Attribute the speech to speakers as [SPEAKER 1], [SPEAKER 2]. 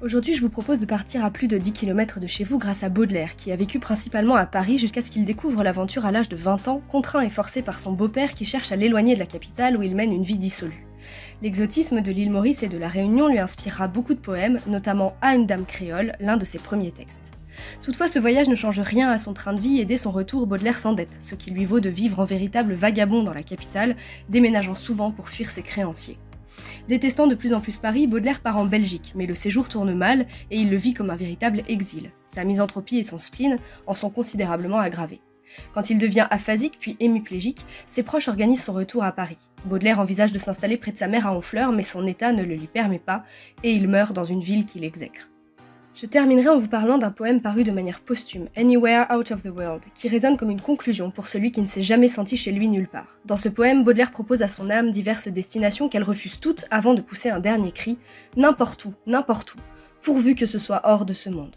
[SPEAKER 1] Aujourd'hui, je vous propose de partir à plus de 10 km de chez vous grâce à Baudelaire, qui a vécu principalement à Paris jusqu'à ce qu'il découvre l'aventure à l'âge de 20 ans, contraint et forcé par son beau-père qui cherche à l'éloigner de la capitale où il mène une vie dissolue. L'exotisme de l'île Maurice et de la Réunion lui inspirera beaucoup de poèmes, notamment À une dame créole, l'un de ses premiers textes. Toutefois, ce voyage ne change rien à son train de vie et dès son retour, Baudelaire s'endette, ce qui lui vaut de vivre en véritable vagabond dans la capitale, déménageant souvent pour fuir ses créanciers. Détestant de plus en plus Paris, Baudelaire part en Belgique, mais le séjour tourne mal et il le vit comme un véritable exil. Sa misanthropie et son spleen en sont considérablement aggravés. Quand il devient aphasique puis hémiplégique, ses proches organisent son retour à Paris. Baudelaire envisage de s'installer près de sa mère à Honfleur, mais son état ne le lui permet pas et il meurt dans une ville qu'il exècre. Je terminerai en vous parlant d'un poème paru de manière posthume, Anywhere Out of the World, qui résonne comme une conclusion pour celui qui ne s'est jamais senti chez lui nulle part. Dans ce poème, Baudelaire propose à son âme diverses destinations qu'elle refuse toutes avant de pousser un dernier cri, n'importe où, pourvu que ce soit hors de ce monde.